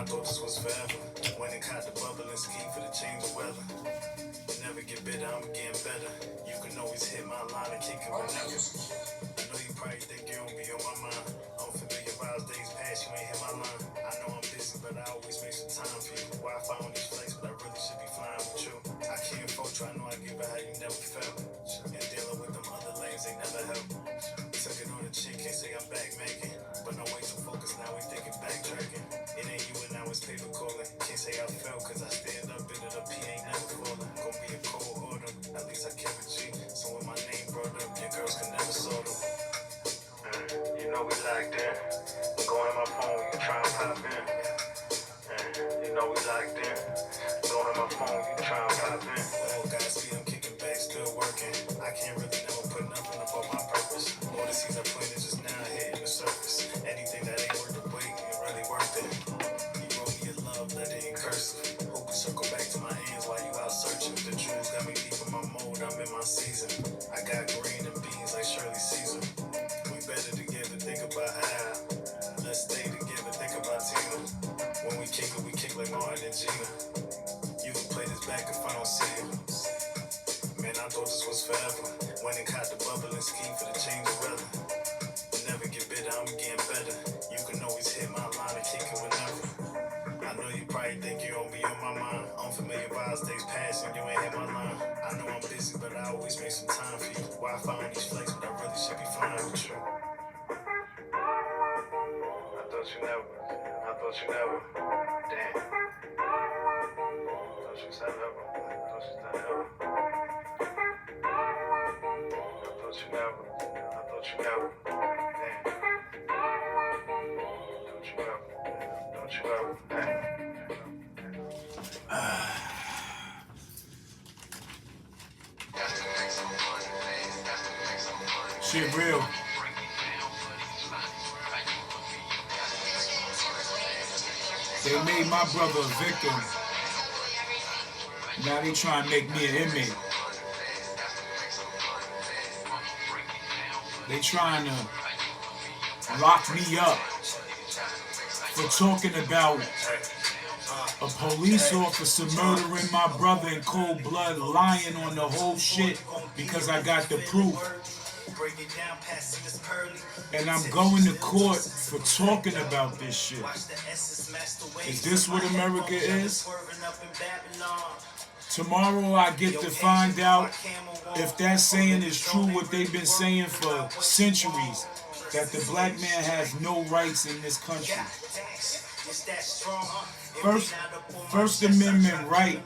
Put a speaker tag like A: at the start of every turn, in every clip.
A: I thought this was forever. When it caught the bubble and ski for the change of weather. Never get better, I'm getting better. You can always hit my line and kick it whenever. I know you probably think you don't be on my mind. Unfamiliar vibes, days past, you ain't hit my line. I know I'm busy, but I always make some time for you. Wi-Fi on these flights, but I really should be flying with you. I can't fault you, I know I give it how you never felt. And dealing with them other lanes ain't never help. Took it on the chin, can't say I'm back making. But I'm way too focused now, we thinking backtracking. It ain't you and now it's paper calling. Can't say I felt, cause I stand up, bit it up, he ain't never falling. Gonna be a cold order, at least I kept it G. So when my name brought up, your girls can never sort them. You know we locked in. I'm going on my phone, you try and pop in. You know we locked in. Going on my phone, you try and pop in. Oh, guys, see I'm kicking back, still working. I can't really never put nothing up on my purpose. All the seeds I planted just now hitting the surface. Anything that ain't worth the wait, ain't really worth it. You wrote me a love letter in cursive. Hope you circle back to my hands while you out searching. The jewels got me deep in my mold, I'm in my season. I got green and beans like Shirley Caesar. We better together, think about how. Let's stay together, think about Tina. When we kick like Martin and Gina. You can play this back if I don't see it. Man, I thought this was forever. When it caught the bubble and ski for the change of weather. Never get better, I'm getting better. You can always hit my line and kick it whenever. I know you probably think you don't be on my mind. Unfamiliar vibes, days passing, you ain't hit my line. I know I'm busy, but I always make some time for you. Wi-Fi on these flights, but I really should be flying with you. I thought you never. Damn. Thought you said never. I thought you never. Damn. Don't you ever.
B: Shit real. They made my brother a victim. Now they trying to make me an inmate. They trying to lock me up for talking about a police officer murdering my brother in cold blood, lying on the whole shit because I got the proof. And I'm going to court for talking about this shit. Is this what America is? Tomorrow I get to find out if that saying is true, what they've been saying for centuries, that the black man has no rights in this country. First Amendment right?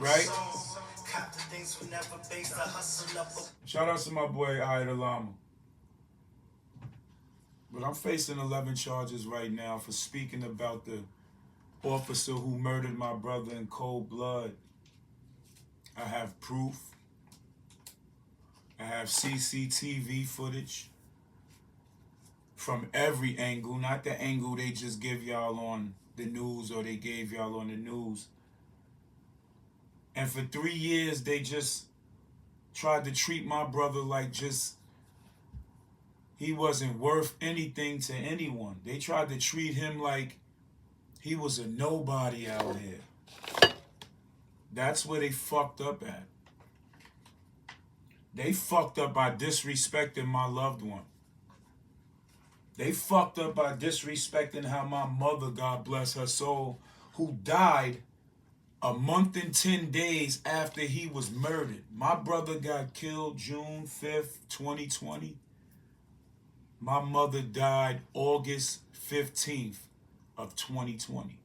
B: Shout out to my boy Ida Lama. But I'm facing 11 charges right now for speaking about the officer who murdered my brother in cold blood. I have proof. I have CCTV footage from every angle, not the angle they just give y'all on the news or they gave y'all on the news. And for 3 years, they just tried to treat my brother like he wasn't worth anything to anyone. They tried to treat him like he was a nobody out here. That's where they fucked up at. They fucked up by disrespecting my loved one. They fucked up by disrespecting how my mother, God bless her soul, who died a month and 10 days after he was murdered. My brother got killed June 5th, 2020. My mother died August 15th of 2020.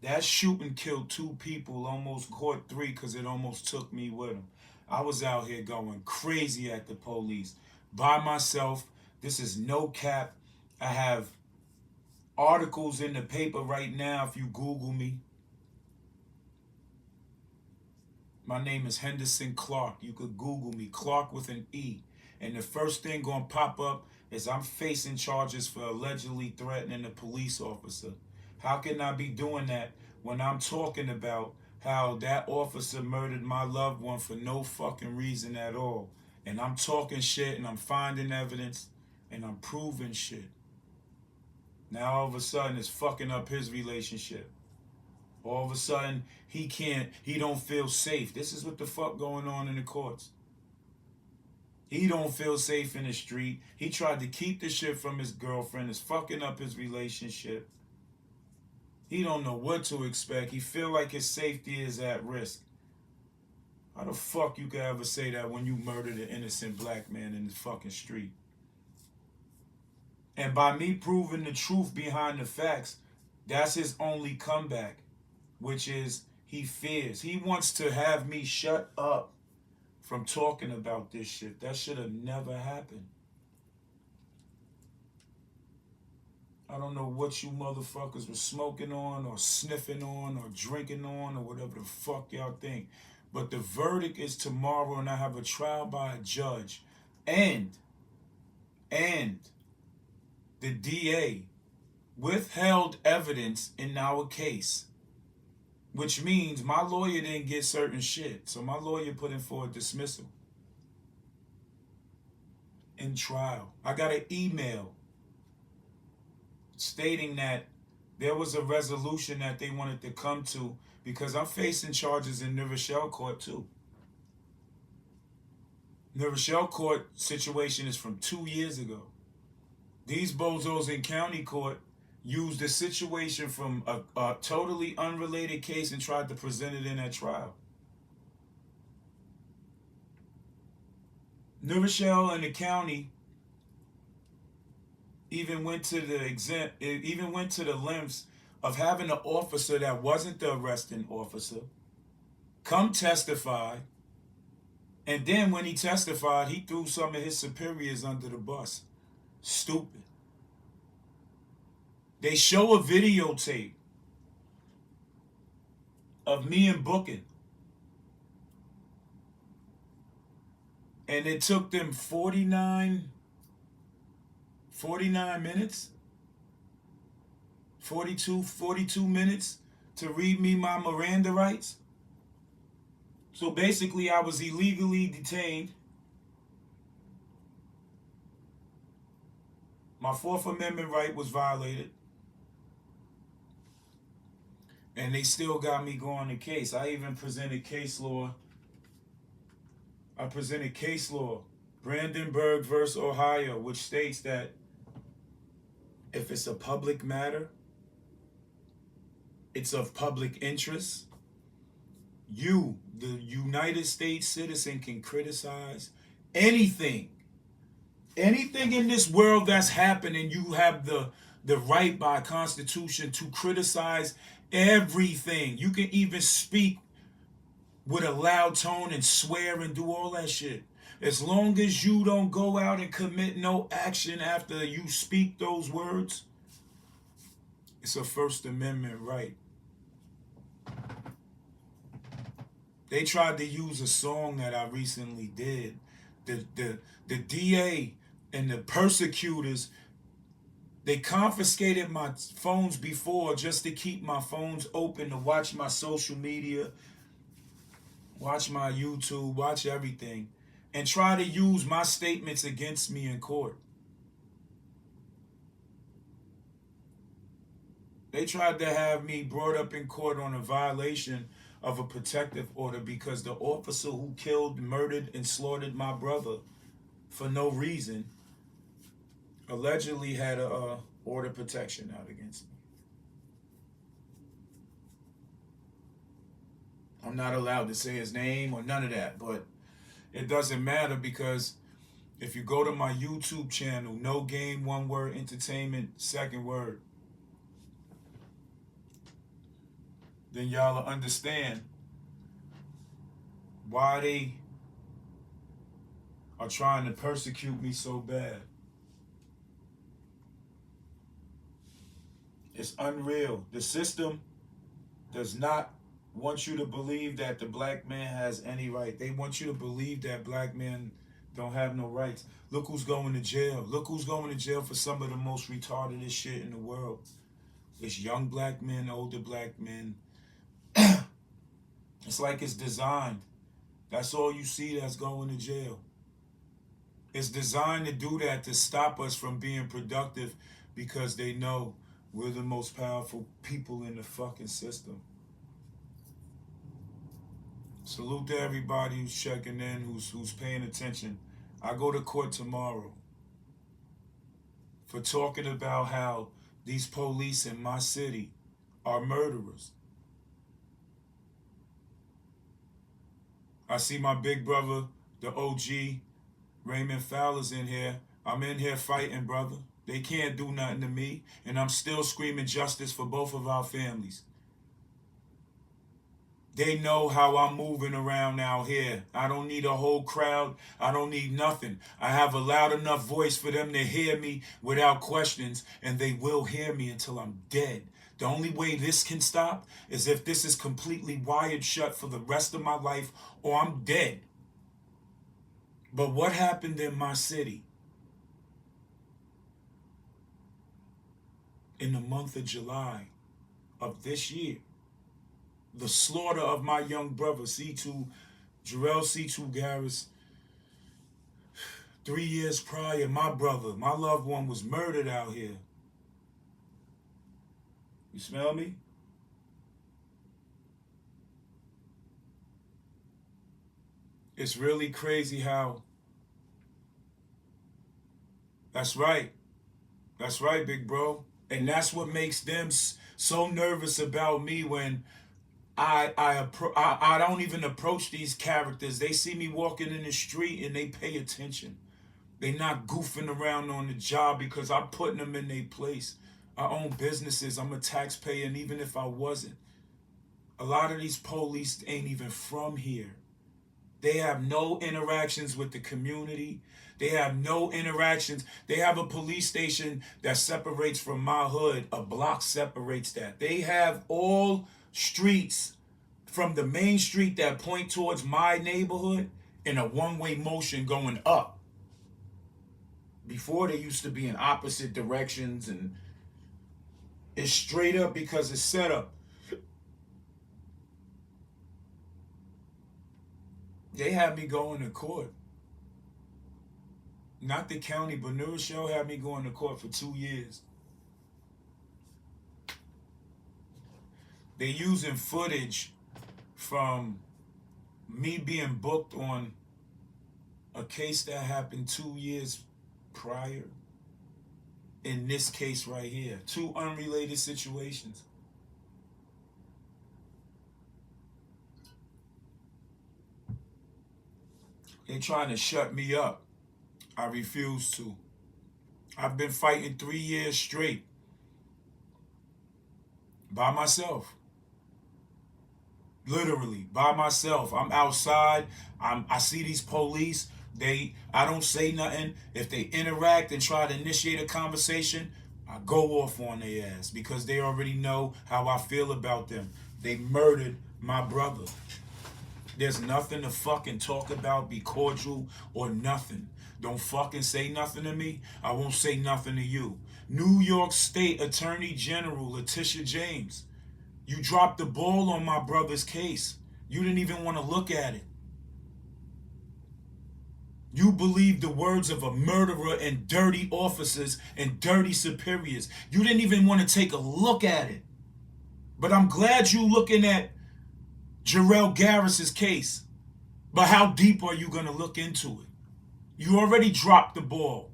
B: That shooting killed 2 people, almost caught 3 because it almost took me with him. I was out here going crazy at the police by myself. This is no cap. I have articles in the paper right now if you Google me. My name is Henderson Clark. You could Google me, Clark with an E. And the first thing gonna pop up is I'm facing charges for allegedly threatening a police officer. How can I be doing that when I'm talking about how that officer murdered my loved one for no fucking reason at all? And I'm talking shit and I'm finding evidence. and I'm proving shit. Now all of a sudden it's fucking up his relationship. All of a sudden he don't feel safe. This is what the fuck going on in the courts. He don't feel safe in the street. He tried to keep the shit from his girlfriend. It's fucking up his relationship. He don't know what to expect. He feel like his safety is at risk. How the fuck you could ever say that when you murdered an innocent black man in the fucking street? And by me proving the truth behind the facts, that's his only comeback, which is he fears. He wants to have me shut up from talking about this shit. That should have never happened. I don't know what you motherfuckers were smoking on or sniffing on or drinking on or whatever the fuck y'all think. But the verdict is tomorrow and I have a trial by a judge. And the DA withheld evidence in our case, which means my lawyer didn't get certain shit. So my lawyer put in for a dismissal in trial. I got an email stating that there was a resolution that they wanted to come to because I'm facing charges in New Rochelle court too. New Rochelle court situation is from 2 years ago. These bozos in county court used the situation from a totally unrelated case and tried to present it in that trial. New Rochelle and the county even went to the lengths of having an officer that wasn't the arresting officer come testify, and then when he testified, he threw some of his superiors under the bus. Stupid. They show a videotape of me and Bookin, and it took them 49 minutes, 42 minutes to read me my Miranda rights. So basically, I was illegally detained. My Fourth Amendment right was violated. And they still got me going the case. I even presented case law. Brandenburg versus Ohio, which states that if it's a public matter, it's of public interest, you, the United States citizen, can criticize anything in this world that's happening. You have the right by Constitution to criticize everything. You can even speak with a loud tone and swear and do all that shit. As long as you don't go out and commit no action after you speak those words, it's a First Amendment right. They tried to use a song that I recently did. The DA and the persecutors, they confiscated my phones before just to keep my phones open to watch my social media, watch my YouTube, watch everything, and try to use my statements against me in court. They tried to have me brought up in court on a violation of a protective order because the officer who killed, murdered, and slaughtered my brother for no reason allegedly had a order protection out against me. I'm not allowed to say his name or none of that, but it doesn't matter because if you go to my YouTube channel, No Game, One Word Entertainment, second word, then y'all will understand why they are trying to persecute me so bad. It's unreal. The system does not want you to believe that the black man has any right. They want you to believe that black men don't have no rights. Look who's going to jail. Look who's going to jail for some of the most retardedest shit in the world. It's young black men, older black men. It's like it's designed. That's all you see that's going to jail. It's designed to do that, to stop us from being productive, because they know we're the most powerful people in the fucking system. Salute to everybody who's checking in, who's paying attention. I go to court tomorrow for talking about how these police in my city are murderers. I see my big brother, the OG, Raymond Fowler's in here. I'm in here fighting, brother. They can't do nothing to me, and I'm still screaming justice for both of our families. They know how I'm moving around out here. I don't need a whole crowd. I don't need nothing. I have a loud enough voice for them to hear me without questions, and they will hear me until I'm dead. The only way this can stop is if this is completely wired shut for the rest of my life, or I'm dead. But what happened in my city in the month of July of this year? The slaughter of my young brother, C2, Jarrell C2 Garris. 3 years prior, my brother, my loved one, was murdered out here. You smell me? It's really crazy how... That's right. That's right, big bro. And that's what makes them so nervous about me when I don't even approach these characters. They see me walking in the street and they pay attention. They not goofing around on the job because I'm putting them in their place. I own businesses. I'm a taxpayer, and even if I wasn't, a lot of these police ain't even from here. They have no interactions with the community. They have no interactions. They have a police station that separates from my hood. A block separates that. They have all streets from the main street that point towards my neighborhood in a one-way motion going up. Before, they used to be in opposite directions, and it's straight up because it's set up. They had me going to court. Not the county, but New Rochelle had me going to court for 2 years. They using footage from me being booked on a case that happened 2 years prior. In this case right here, 2 unrelated situations. They're trying to shut me up. I refuse to. I've been fighting 3 years straight by myself. Literally by myself. I'm outside. I see these police. I don't say nothing. If they interact and try to initiate a conversation, I go off on their ass because they already know how I feel about them. They murdered my brother. There's nothing to fucking talk about, be cordial or nothing. Don't fucking say nothing to me. I won't say nothing to you. New York State Attorney General Letitia James, you dropped the ball on my brother's case. You didn't even want to look at it. You believed the words of a murderer and dirty officers and dirty superiors. You didn't even want to take a look at it. But I'm glad you looking at Jarrell Garris's case. But how deep are you going to look into it? You already dropped the ball.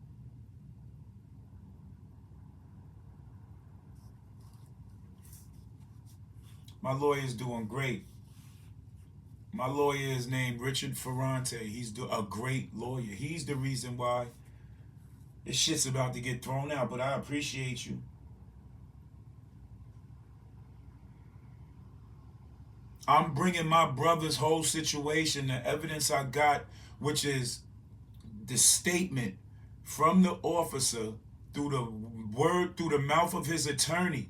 B: My lawyer's doing great. My lawyer is named Richard Ferrante. He's a great lawyer. He's the reason why this shit's about to get thrown out, but I appreciate you. I'm bringing my brother's whole situation, the evidence I got, which is the statement from the officer through the mouth of his attorney.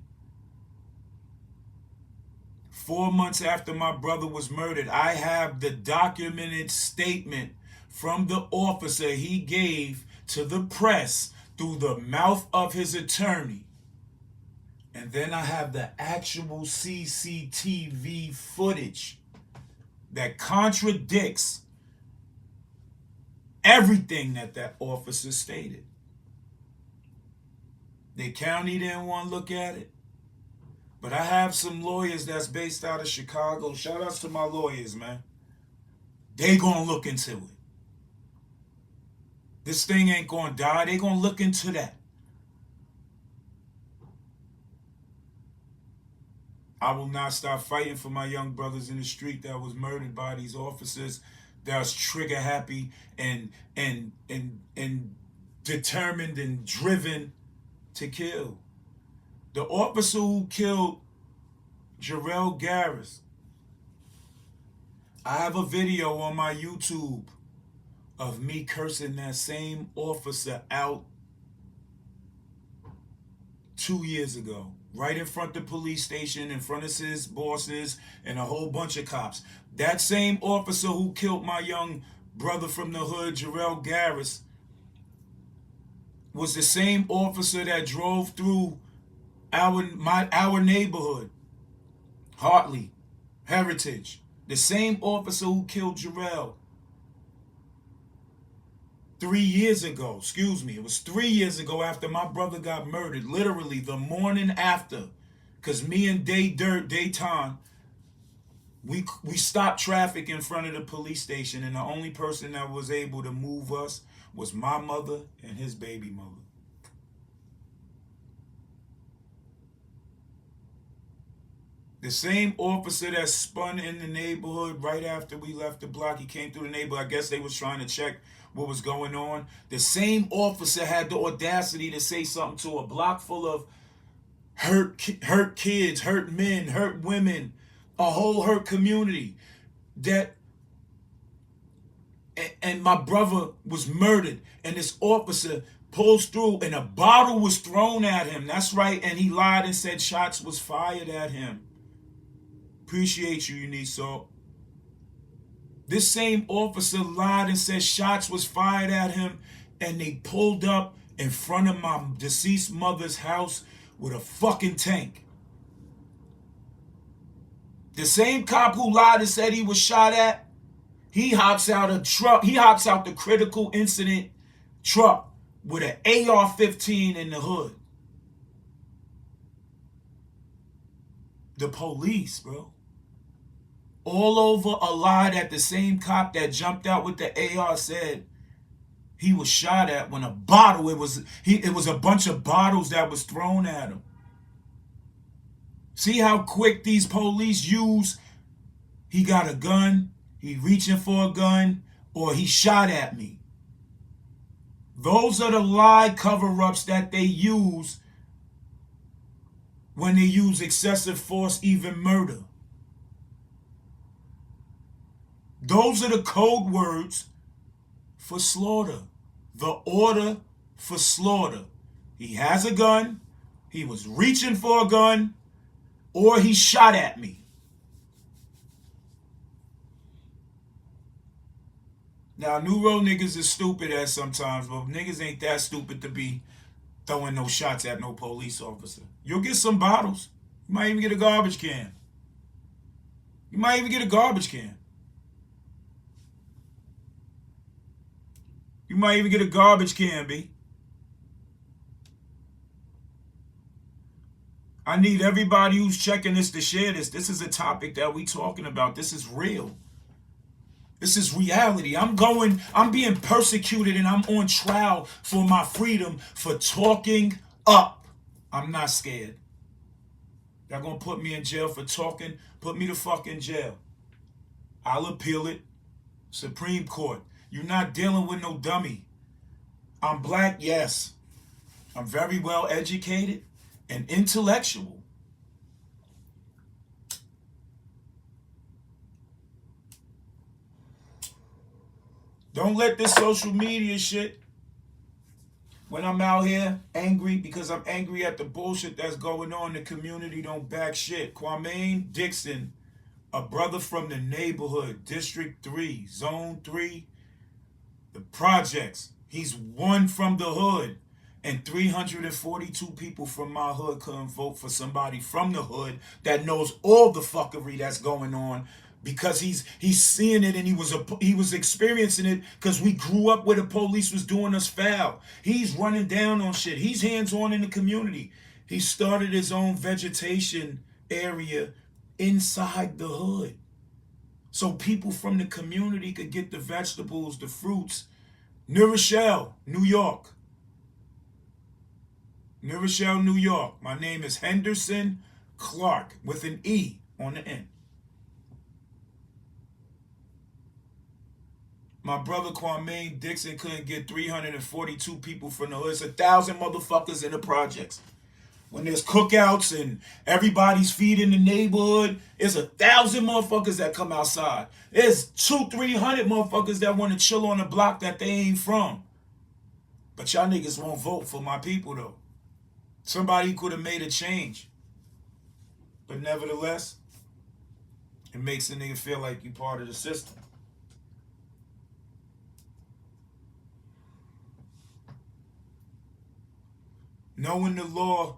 B: 4 months after my brother was murdered, I have the documented statement from the officer he gave to the press through the mouth of his attorney. And then I have the actual CCTV footage that contradicts everything that officer stated. The county didn't want to look at it. But I have some lawyers that's based out of Chicago. Shout outs to my lawyers, man. They gonna look into it. This thing ain't gonna die. They gonna look into that. I will not stop fighting for my young brothers in the street that was murdered by these officers that was trigger happy and determined and driven to kill. The officer who killed Jarrell Garris, I have a video on my YouTube of me cursing that same officer out 2 years ago. Right in front of the police station, in front of his bosses, and a whole bunch of cops. That same officer who killed my young brother from the hood, Jarrell Garris, was the same officer that drove through our neighborhood, Hartley, Heritage. The same officer who killed Jarrell 3 years ago. Excuse me. It was 3 years ago after my brother got murdered. Literally the morning after. Because me and Dayton, we stopped traffic in front of the police station. And the only person that was able to move us was my mother and his baby mother. The same officer that spun in the neighborhood right after we left the block, he came through the neighborhood. I guess they was trying to check what was going on. The same officer had the audacity to say something to a block full of hurt kids, hurt men, hurt women, a whole hurt community. And my brother was murdered, and this officer pulls through, and a bottle was thrown at him. That's right, and he lied and said shots was fired at him. Appreciate you, need salt. This same officer lied and said shots was fired at him, and they pulled up in front of my deceased mother's house with a fucking tank. The same cop who lied and said he was shot at, he hops out a truck. He hops out the critical incident truck with an AR-15 in the hood. The police, bro. All over a lie that the same cop that jumped out with the AR said he was shot at when a bottle, it was a bunch of bottles that was thrown at him. See how quick these police use, he got a gun, he reaching for a gun, or he shot at me. Those are the lie cover-ups that they use when they use excessive force, even murder. Those are the code words for slaughter. The order for slaughter. He has a gun, he was reaching for a gun, or he shot at me. Now, New Road niggas is stupid as sometimes, but niggas ain't that stupid to be throwing no shots at no police officer. You'll get some bottles. You might even get a garbage can. You might even get a garbage can. You might even get a garbage can, B. I need everybody who's checking this to share this. This is a topic that we talking about. This is real. This is reality. I'm being persecuted and I'm on trial for my freedom for talking up. I'm not scared. Y'all gonna put me in jail for talking? Put me the fuck in jail. I'll appeal it. Supreme Court. You're not dealing with no dummy. I'm black, yes. I'm very well educated and intellectual. Don't let this social media shit, when I'm out here angry because I'm angry at the bullshit that's going on, the community don't back shit. Kwame Dixon, a brother from the neighborhood, District 3, Zone 3, the projects. He's one from the hood, and 342 people from my hood couldn't vote for somebody from the hood that knows all the fuckery that's going on because he's seeing it, and he was experiencing it because we grew up where the police was doing us foul. He's running down on shit. He's hands-on in the community. He started his own vegetation area inside the hood, so people from the community could get the vegetables, the fruits. New Rochelle, New York. New Rochelle, New York. My name is Henderson Clark with an E on the end. My brother Kwame Dixon couldn't get 342 people from the hood. It's 1,000 motherfuckers in the projects. When there's cookouts and everybody's feeding the neighborhood, it's 1,000 motherfuckers that come outside. There's 200-300 motherfuckers that want to chill on the block that they ain't from. But y'all niggas won't vote for my people though. Somebody could have made a change. But nevertheless, it makes a nigga feel like you part of the system. Knowing the law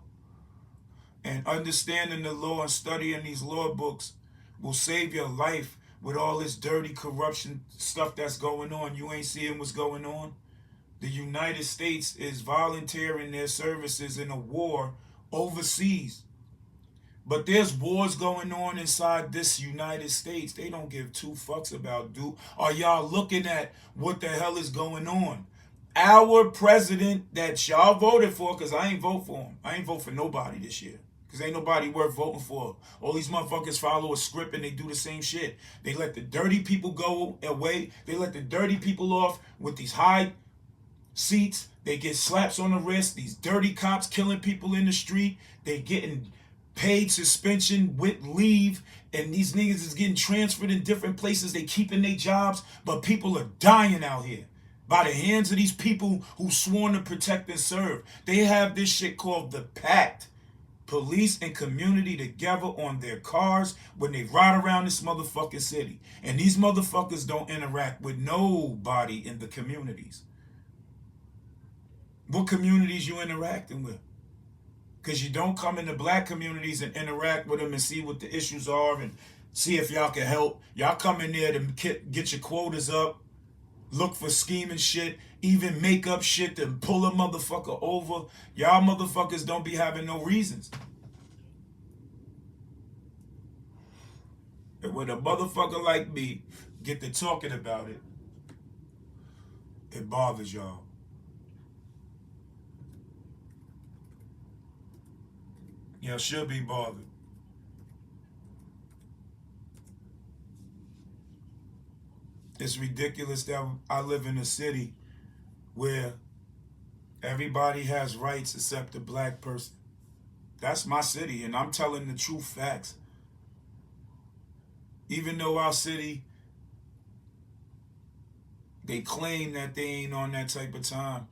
B: and understanding the law and studying these law books will save your life with all this dirty corruption stuff that's going on. You ain't seeing what's going on. The United States is volunteering their services in a war overseas. But there's wars going on inside this United States. They don't give two fucks about, dude. Are y'all looking at what the hell is going on? Our president that y'all voted for, because I ain't vote for him. I ain't vote for nobody this year. Because ain't nobody worth voting for. All these motherfuckers follow a script and they do the same shit. They let the dirty people go away. They let the dirty people off with these high seats. They get slaps on the wrist. These dirty cops killing people in the street. They getting paid suspension with leave. And these niggas is getting transferred in different places. They keeping their jobs. But people are dying out here by the hands of these people who sworn to protect and serve. They have this shit called the Pact. Police and community together on their cars when they ride around this motherfucking city. And these motherfuckers don't interact with nobody in the communities. What communities you interacting with? Because you don't come into black communities and interact with them and see what the issues are and see if y'all can help. Y'all come in there to get your quotas up, look for scheming shit, even make up shit to pull a motherfucker over. Y'all motherfuckers don't be having no reasons. And when a motherfucker like me get to talking about it, it bothers y'all. Y'all should be bothered. It's ridiculous that I live in a city where everybody has rights except the black person. That's my city, and I'm telling the true facts. Even though our city, they claim that they ain't on that type of time.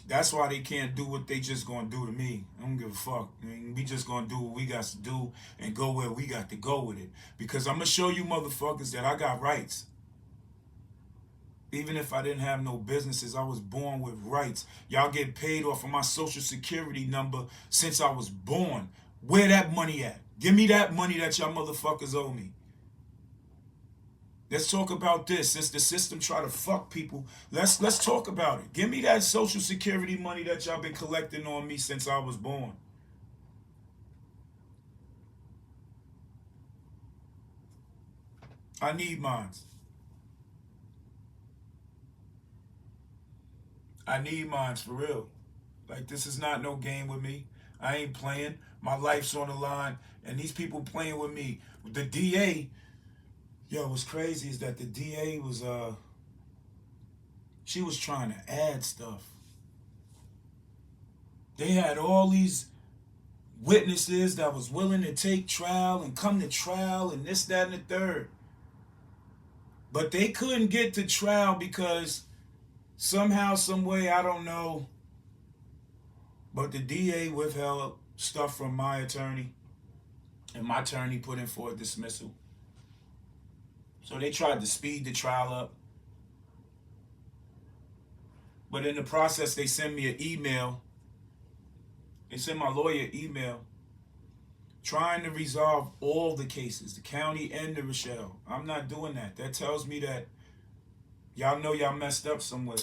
B: That's why they can't do what they just gonna do to me. I don't give a fuck. I mean, we just gonna do what we got to do and go where we got to go with it. Because I'm gonna show you motherfuckers that I got rights. Even if I didn't have no businesses, I was born with rights. Y'all get paid off of my social security number since I was born. Where that money at? Give me that money that y'all motherfuckers owe me. Let's talk about this. Since the system try to fuck people, let's talk about it. Give me that social security money that y'all been collecting on me since I was born. I need mines. I need mines for real. Like, this is not no game with me. I ain't playing. My life's on the line, and these people playing with me. The DA, yo, what's crazy is that the DA was, she was trying to add stuff. They had all these witnesses that was willing to take trial and come to trial and this, that, and the third. But they couldn't get to trial because somehow, some way, I don't know, but the DA withheld stuff from my attorney, and my attorney put in for a dismissal. So they tried to speed the trial up. But in the process, they sent me an email. They sent my lawyer an email trying to resolve all the cases, the county and the Rochelle. I'm not doing that. That tells me that y'all know y'all messed up somewhere.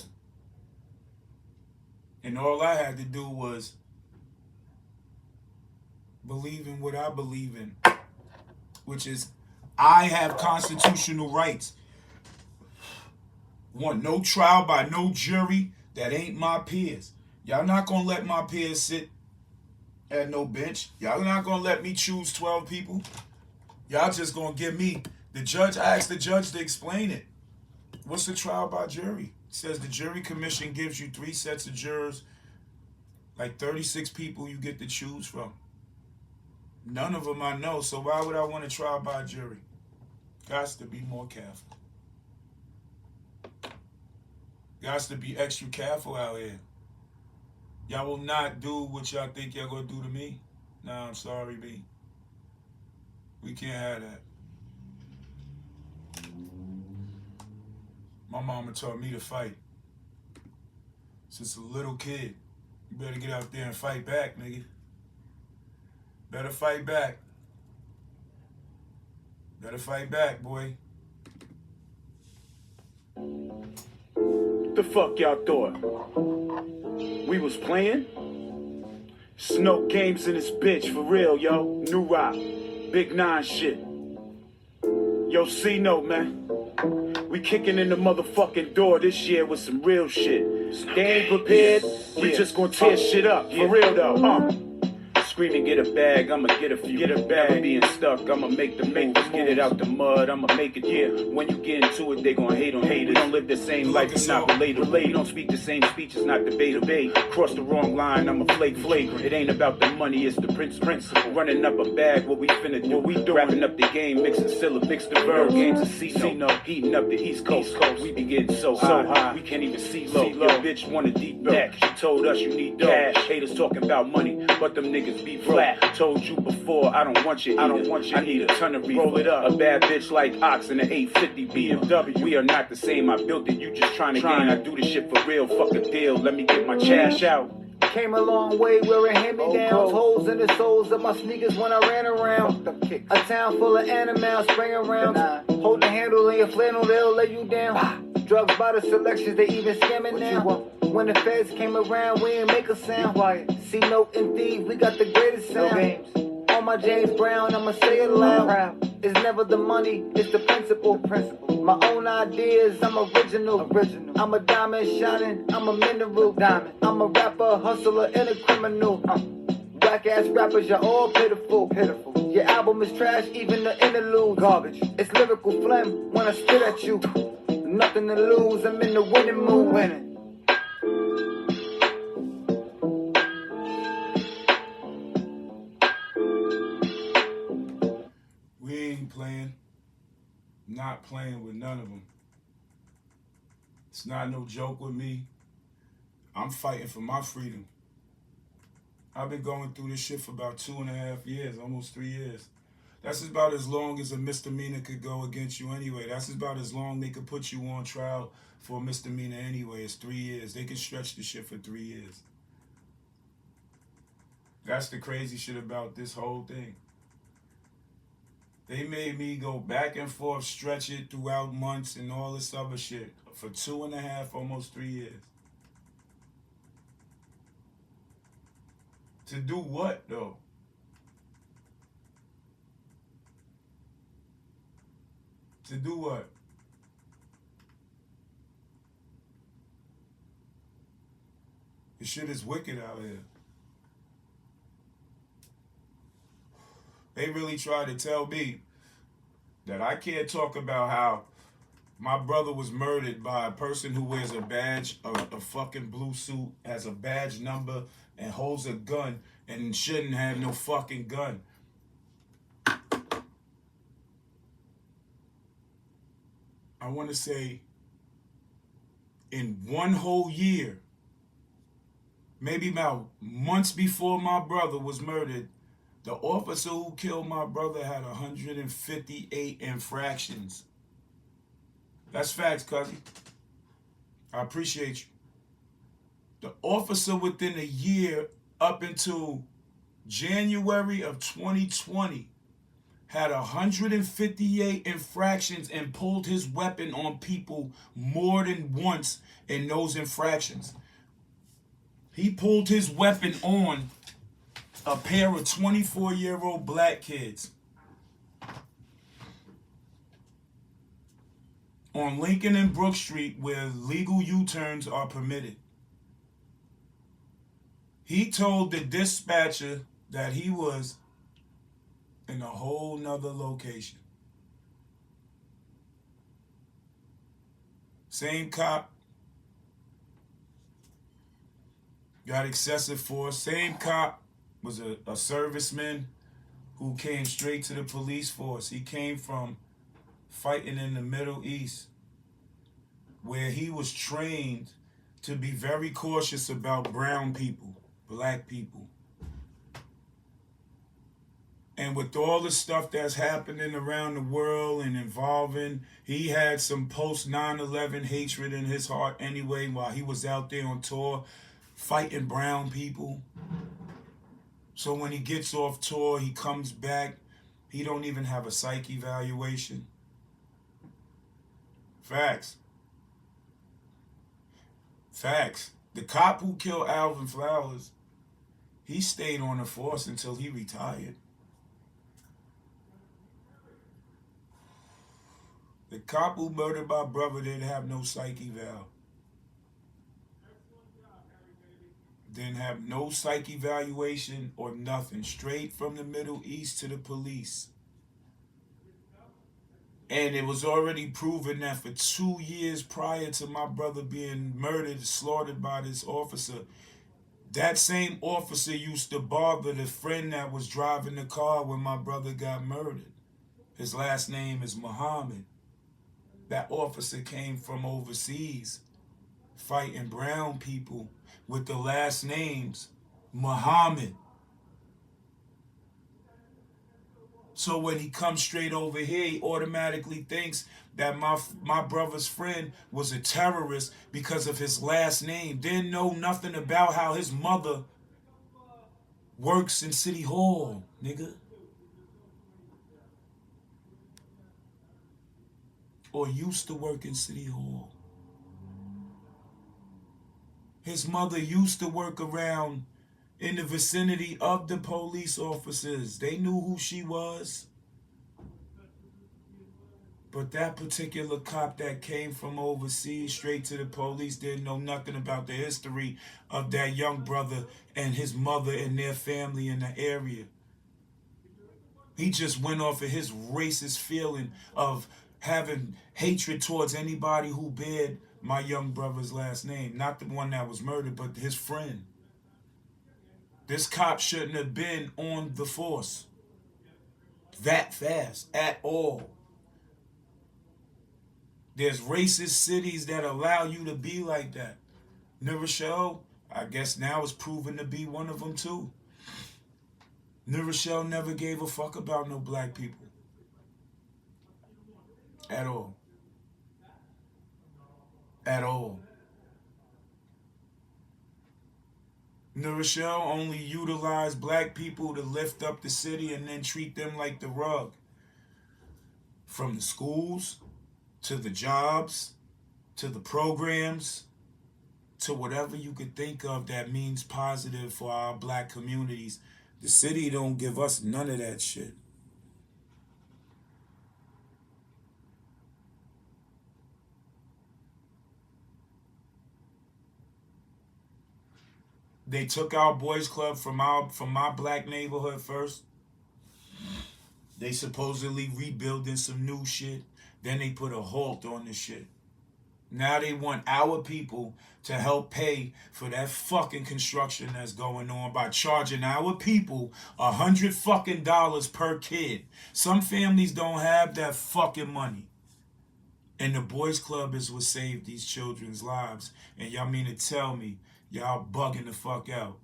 B: And all I had to do was believe in what I believe in, which is I have constitutional rights. Want no trial by no jury that ain't my peers. Y'all not gonna let my peers sit at no bench. Y'all not gonna let me choose 12 people. Y'all just gonna give me the judge. I asked the judge to explain it. What's the trial by jury? It says the jury commission gives you 3 sets of jurors, like 36 people you get to choose from. None of them I know, so why would I want a trial by jury? Gots to be more careful. Gots to be extra careful out here. Y'all will not do what y'all think y'all gonna do to me. Nah, I'm sorry, B. We can't have that. My mama taught me to fight. Since a little kid. You better get out there and fight back, nigga. Better fight back. Better fight back, boy.
C: The fuck y'all thought? We was playing? Snow games in this bitch, for real, yo. New rock. Big 9 shit. Yo, C-Note, man. We kicking in the motherfucking door this year with some real shit. They ain't prepared, we just gonna tear shit up, for real though, Screaming, get a bag, I'ma get a few. Get a bag, being stuck, I'ma make the moves. Get it out the mud, I'ma make it, yeah. When you get into it, they gon' hate on haters. We don't live the same life, it's not related. We don't speak the same speech, it's not debate. Cross the wrong line, I'ma flagrant. It ain't about the money, it's the principle. Running up a bag, what we finna do. We wrapping up the game, mixing syllables, mix the verb. Games of C-Note, heating up the East Coast. We be getting so high, we can't even see low. Your bitch want a deep neck, she told us you need cash. Haters talking about money, but them niggas be flat. Told you before, I don't want you either. I need a ton of roll it up. A bad bitch like Ox in an 850 BMW. We are not the same, I built it, you just trying to gain. I do this shit for real, fuck a deal, let me get my cash out.
D: Came a long way wearing hand-me-downs, holes in the soles of my sneakers when I ran around. A town full of animals spraying around. Hold the handle in your flannel, they'll lay you down. Drugs by the selections, they even scamming now. When the feds came around, we ain't make a sound. C-Note and Thieves, we got the greatest sound. On my James Brown, I'ma say it loud. It's never the money, it's the principle. My own ideas, I'm original. I'm a diamond shining, I'm a mineral. I'm a rapper, hustler, and a criminal. Black ass rappers, you're all pitiful. Your album is trash, even the interlude. Garbage. It's lyrical phlegm when I spit at you. Nothing to lose, I'm in the winning mood.
B: We ain't playing. Not playing with none of them. It's not no joke with me. I'm fighting for my freedom. I've been going through this shit for about 2.5 years, almost 3 years. That's about as long as a misdemeanor could go against you anyway. That's about as long they could put you on trial for a misdemeanor anyway. It's 3 years. They can stretch the shit for 3 years. That's the crazy shit about this whole thing. They made me go back and forth, stretch it throughout months and all this other shit for 2.5, almost 3 years. To do what, though? To do what? This shit is wicked out here. They really tried to tell me that I can't talk about how my brother was murdered by a person who wears a badge, a fucking blue suit, has a badge number, and holds a gun, and shouldn't have no fucking gun. I want to say in one whole year, maybe about months before my brother was murdered, the officer who killed my brother had 158 infractions. That's facts, cousin. I appreciate you. The officer within a year, up until January of 2020, had 158 infractions and pulled his weapon on people more than once in those infractions. He pulled his weapon on a pair of 24-year-old black kids on Lincoln and Brook Street where legal U-turns are permitted. He told the dispatcher that he was in a whole nother location. Same cop got excessive force. Same cop was a serviceman who came straight to the police force. He came from fighting in the Middle East, where he was trained to be very cautious about brown people, black people. And with all the stuff that's happening around the world and involving, he had some post 9/11 hatred in his heart anyway while he was out there on tour fighting brown people. So when he gets off tour, he comes back, he don't even have a psych evaluation. Facts. Facts. The cop who killed Alvin Flowers, he stayed on the force until he retired. The cop who murdered my brother didn't have no psych eval. Didn't have no psych evaluation or nothing. Straight from the Middle East to the police. And it was already proven that for 2 years prior to my brother being murdered, slaughtered by this officer, that same officer used to bother the friend that was driving the car when my brother got murdered. His last name is Muhammad. That officer came from overseas, fighting brown people with the last names Muhammad. So when he comes straight over here, he automatically thinks that my brother's friend was a terrorist because of his last name. Didn't know nothing about how his mother works in City Hall, nigga. Or used to work in City Hall. His mother used to work around in the vicinity of the police officers. They knew who she was. But that particular cop that came from overseas straight to the police didn't know nothing about the history of that young brother and his mother and their family in the area. He just went off of his racist feeling of having hatred towards anybody who bared my young brother's last name. Not the one that was murdered, but his friend. This cop shouldn't have been on the force that fast at all. There's racist cities that allow you to be like that. New Rochelle, I guess now is proven to be one of them too. New Rochelle never gave a fuck about no black people. At all. At all. New Rochelle only utilized black people to lift up the city and then treat them like the rug. From the schools, to the jobs, to the programs, to whatever you could think of that means positive for our black communities. The city don't give us none of that shit. They took our boys club from my black neighborhood first. They supposedly rebuilding some new shit. Then they put a halt on the shit. Now they want our people to help pay for that fucking construction that's going on by charging our people $100 fucking per kid. Some families don't have that fucking money. And the boys club is what saved these children's lives. And y'all mean to tell me y'all bugging the fuck out?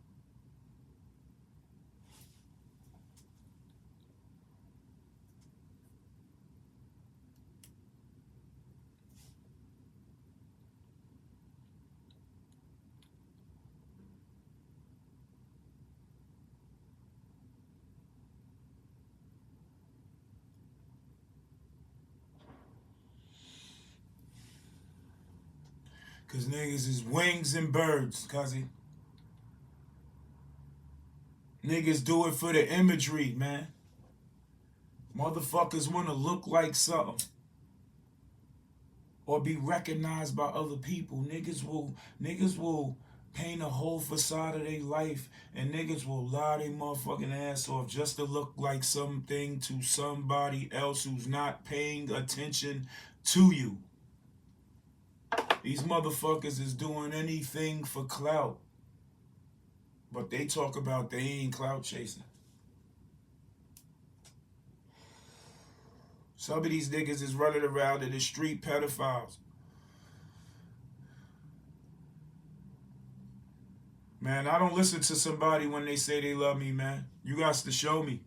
B: Cause niggas is wings and birds, cuzzy. Niggas do it for the imagery, man. Motherfuckers want to look like something. Or be recognized by other people. Niggas will paint a whole facade of their life, and niggas will lie their motherfucking ass off just to look like something to somebody else who's not paying attention to you. These motherfuckers is doing anything for clout. But they talk about they ain't clout chasing. Some of these niggas is running around in the street pedophiles. Man, I don't listen to somebody when they say they love me, man. You got to show me.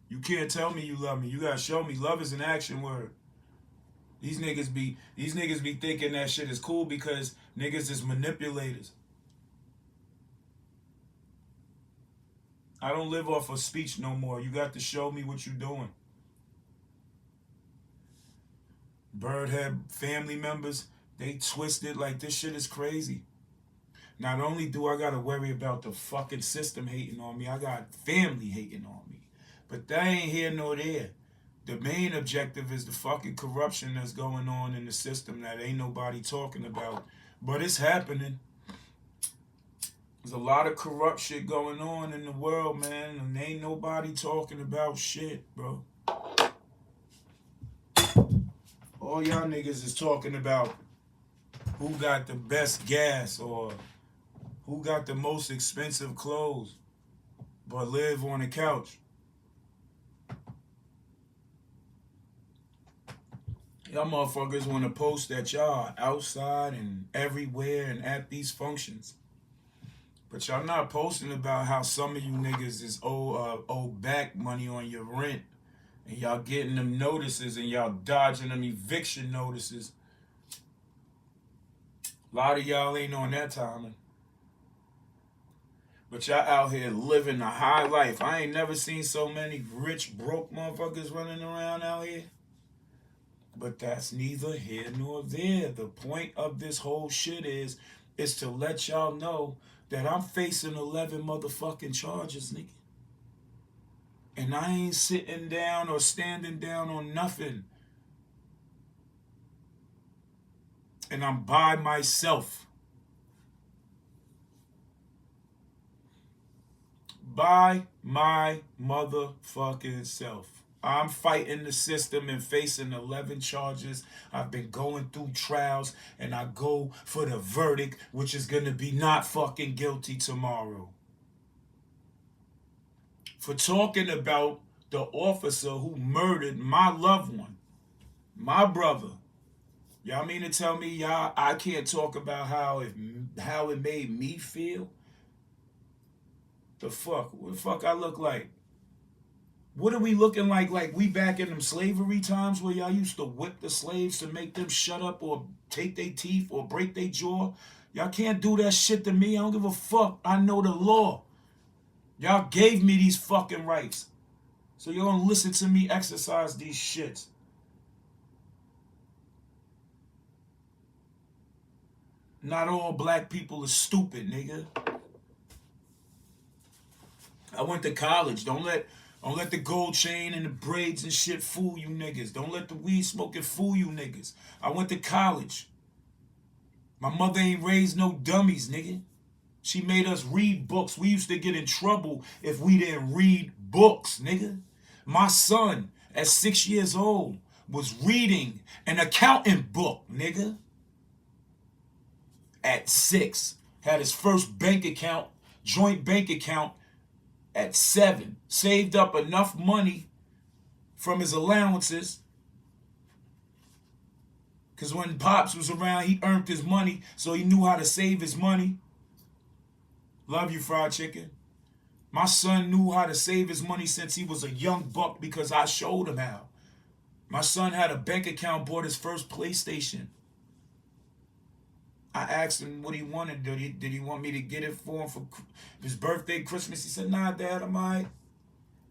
B: You can't tell me you love me. You got to show me. Love is an action word. These niggas be thinking that shit is cool because niggas is manipulators. I don't live off of speech no more. You got to show me what you doing. Birdhead family members, they twisted like this shit is crazy. Not only do I got to worry about the fucking system hating on me, I got family hating on me. But that ain't here nor there. The main objective is the fucking corruption that's going on in the system that ain't nobody talking about. But it's happening. There's a lot of corrupt shit going on in the world, man, and ain't nobody talking about shit, bro. All y'all niggas is talking about who got the best gas or who got the most expensive clothes but live on the couch. Y'all motherfuckers want to post that y'all are outside and everywhere and at these functions. But y'all not posting about how some of you niggas is owe back money on your rent. And y'all getting them notices and y'all dodging them eviction notices. A lot of y'all ain't on that timing. But y'all out here living a high life. I ain't never seen so many rich, broke motherfuckers running around out here. But that's neither here nor there. The point of this whole shit is to let y'all know that I'm facing 11 motherfucking charges, nigga. And I ain't sitting down or standing down on nothing. And I'm by myself. By my motherfucking self. I'm fighting the system and facing 11 charges. I've been going through trials and I go for the verdict, which is going to be not fucking guilty tomorrow. For talking about the officer who murdered my loved one, my brother. Y'all mean to tell me I can't talk about how it made me feel? The fuck? What the fuck I look like? What are we looking like? Like we back in them slavery times where y'all used to whip the slaves to make them shut up or take their teeth or break their jaw? Y'all can't do that shit to me. I don't give a fuck. I know the law. Y'all gave me these fucking rights. So you're gonna listen to me exercise these shits. Not all black people are stupid, nigga. I went to college. Don't let the gold chain and the braids and shit fool you niggas. Don't let the weed smoking fool you niggas. I went to college. My mother ain't raised no dummies, nigga. She made us read books. We used to get in trouble if we didn't read books, nigga. My son, at 6 years old, was reading an accounting book, nigga. At 6. Had his first bank account, joint bank account, at 7. Saved up enough money from his allowances. Because when Pops was around, he earned his money, so he knew how to save his money. Love you, fried chicken. My son knew how to save his money since he was a young buck because I showed him how. My son had a bank account, bought his first PlayStation. I asked him what he wanted. Did he want me to get it for him for his birthday, Christmas? He said, nah, Dad, I'm all right.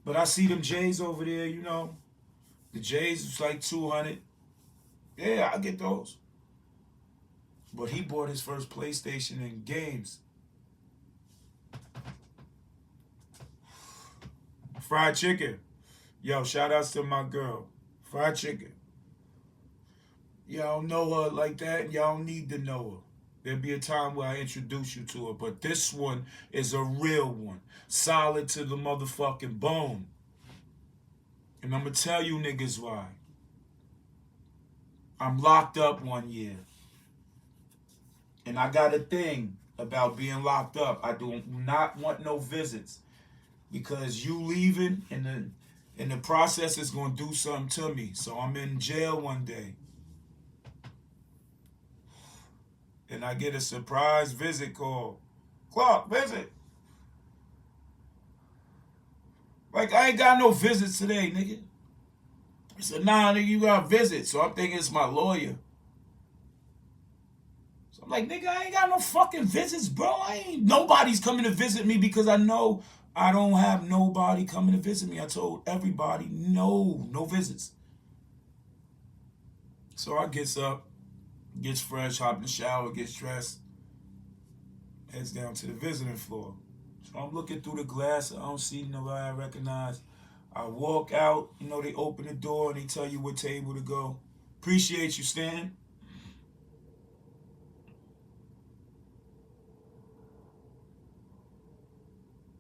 B: But I see them J's over there, you know. The J's was like 200. Yeah, I get those. But he bought his first PlayStation and games. Fried chicken. Yo, shout outs to my girl. Fried chicken. Y'all know her like that, and y'all need to know her. There'll be a time where I introduce you to her, but this one is a real one. Solid to the motherfucking bone. And I'm going to tell you niggas why. I'm locked up one year. And I got a thing about being locked up. I do not want no visits. Because you leaving and the process is going to do something to me. So I'm in jail one day. And I get a surprise visit call. Clark, visit. Like, I ain't got no visits today, nigga. He said, nah, nigga, you got a visit. So I'm thinking it's my lawyer. So I'm like, nigga, I ain't got no fucking visits, bro. Nobody's coming to visit me because I know I don't have nobody coming to visit me. I told everybody, no visits. So I gets up, gets fresh, hop in the shower, gets dressed, heads down to the visiting floor. So I'm looking through the glass. I don't see nobody I recognize. I walk out. You know, they open the door and they tell you what table to go. Appreciate you, Stan.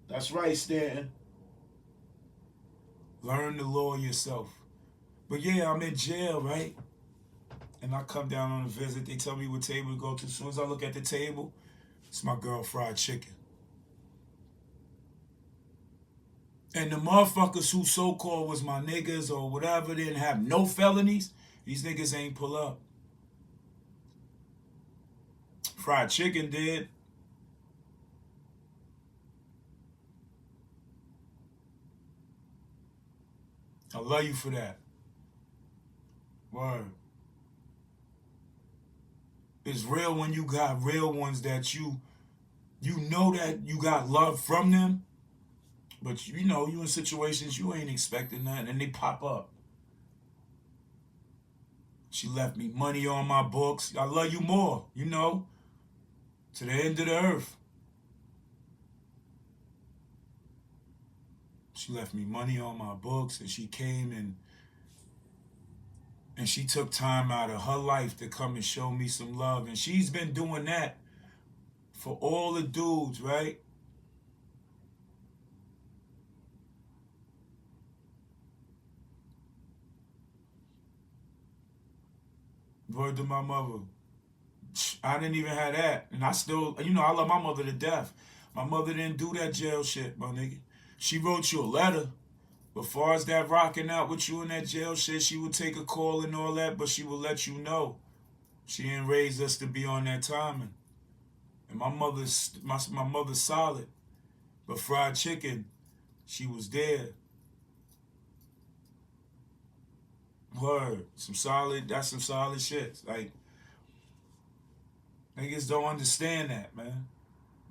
B: That's right, Stanton. Learn the law yourself. But yeah, I'm in jail, right? And I come down on a visit. They tell me what table to go to. As soon as I look at the table, it's my girl Fried Chicken. And the motherfuckers who so-called was my niggas or whatever didn't have no felonies, these niggas ain't pull up. Fried Chicken did. I love you for that. Word. It's real when you got real ones that you know that you got love from them, but you know you in situations you ain't expecting that, and they pop up. She left me money on my books. I love you more, you know, to the end of the earth. She left me money on my books, and she came and she took time out of her life to come and show me some love. And she's been doing that for all the dudes, right? Word to my mother. I didn't even have that. And I still, you know, I love my mother to death. My mother didn't do that jail shit, my nigga. She wrote you a letter. But far as that rocking out with you in that jail shit, she would take a call and all that, but she would let you know. She didn't raise us to be on that timing. And my mother's solid. But Fried Chicken, she was there. Word. That's some solid shit. Like, niggas don't understand that, man.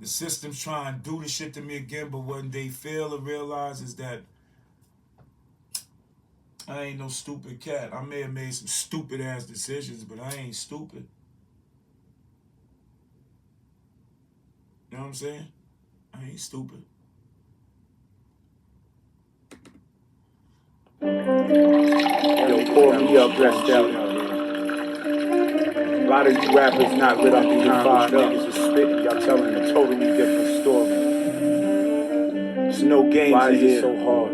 B: The system's trying to do the shit to me again, but when they fail to realize is that I ain't no stupid cat. I may have made some stupid ass decisions, but I ain't stupid. You know what I'm saying? I ain't stupid.
C: Yo, pour me up, dressed out. A lot of you rappers not lit up behind what niggas is spitting. Y'all telling a totally different story. There's no games in here. So hard.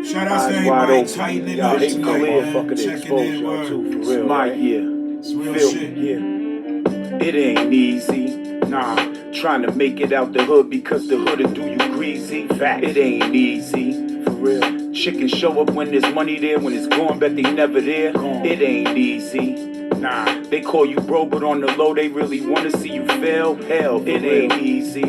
B: Shout out to everybody tightening up tonight, man. Checking in, word.
C: Too, for real. My year.
B: It's real
C: Feel
B: shit.
C: Me, yeah. It ain't easy. Nah, trying to make it out the hood because the hood'll do you greasy. Fact, it ain't easy. For real. Chickens show up when there's money there. When it's gone, bet they never there. It ain't easy. Nah, they call you bro, but on the low, they really wanna see you fail. Hell, it ain't easy.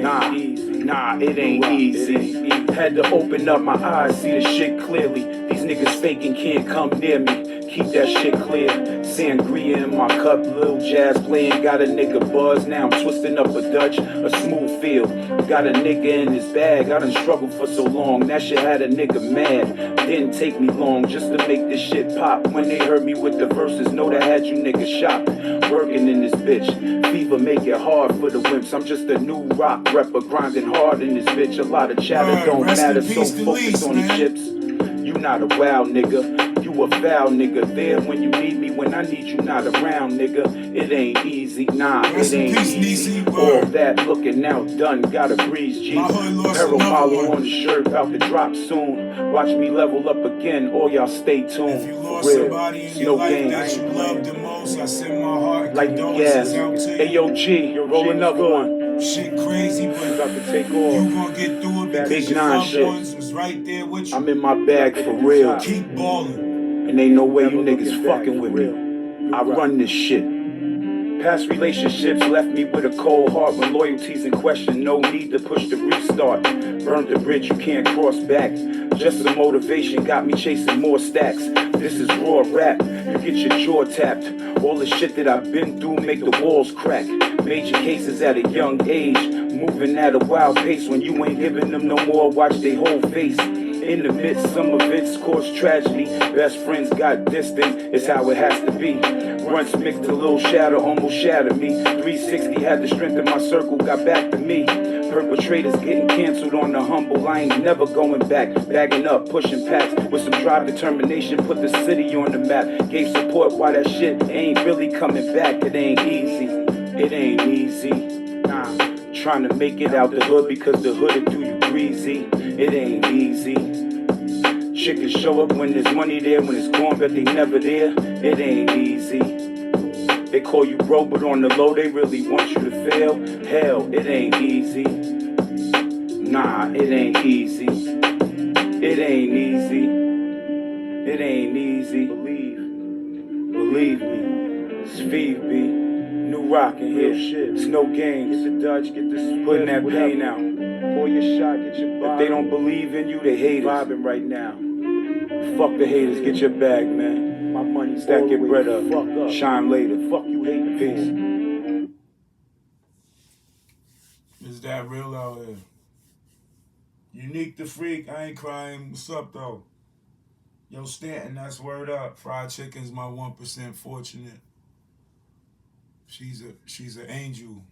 C: Nah, it ain't easy. Had to open up my eyes, see the shit clearly. These niggas faking can't come near me. keep that shit clear. Sangria in my cup, little jazz playing. Got a nigga buzz, now I'm twisting up a Dutch, a smooth feel. Got a nigga in his bag, I done struggled for so long. That shit had a nigga mad. Didn't take me long just to make this shit pop. When they heard me with the verses, know that had you niggas shocked. Working in this bitch, fever make it hard for the wimps. I'm just a new rock rapper, grinding hard in this bitch. A lot of chatter don't matter, so focus on the chips. You not a wild nigga, you a foul nigga. There when you need me, when I need you not around, nigga. It ain't easy, nah, it ain't easy. All that looking outdone, gotta breeze, G. Peril Malo on the shirt, about to drop soon. Watch me level up again, all y'all stay tuned.
B: If you lost
C: Real,
B: somebody in your
C: no
B: life
C: game.
B: that you loved the most, I send my heart
C: Like the gas.
B: condolences out to you.
C: Hey yo G, roll another one.
B: Shit crazy, but
C: About to take
B: you
C: off.
B: gonna get through it because
C: Big
B: your
C: nine
B: loved
C: shit.
B: ones was right there with you.
C: I'm in my bag for real.
B: Keep balling.
C: And ain't no way you niggas fucking with me. I run this shit. Past relationships left me with a cold heart. When loyalty's in question, no need to push the restart. Burnt the bridge, you can't cross back. Just the motivation got me chasing more stacks. This is raw rap, you get your jaw tapped. All the shit that I've been through make the walls crack. Major cases at a young age, moving at a wild pace. When you ain't giving them no more, watch they whole face. In the midst, some events cause tragedy. Best friends got distant, it's how it has to be. Once mixed a little shadow, almost shattered me. 360 had the strength of my circle, got back to me. Perpetrators getting canceled on the humble, I ain't never going back. Bagging up, pushing packs, with some drive determination, put the city on the map. Gave support while that shit ain't really coming back. It ain't easy, it ain't easy. Nah, trying to make it out the hood because the hood'll do you greasy. It ain't easy. Chickens show up when there's money there, when it's gone, but they never there. It ain't easy. They call you bro, but on the low, they really want you to fail. Hell, it ain't easy. Nah, it ain't easy. It ain't easy. It ain't easy. Believe me. It's Steve B. New rock in here. It's no games. Get the Dutch, get the putting that pain out. Pour your shot, get your body. If they don't believe in you, they hate vibing right now. Fuck the haters, get your bag, man. My money, stack your bread up. Fuck up. Shine later. Fuck you, hate peace.
B: Is that real out here? Unique the Freak, I ain't crying. What's up, though? Yo, Stanton, that's word up. Fried chicken's my 1% fortunate. She's an angel.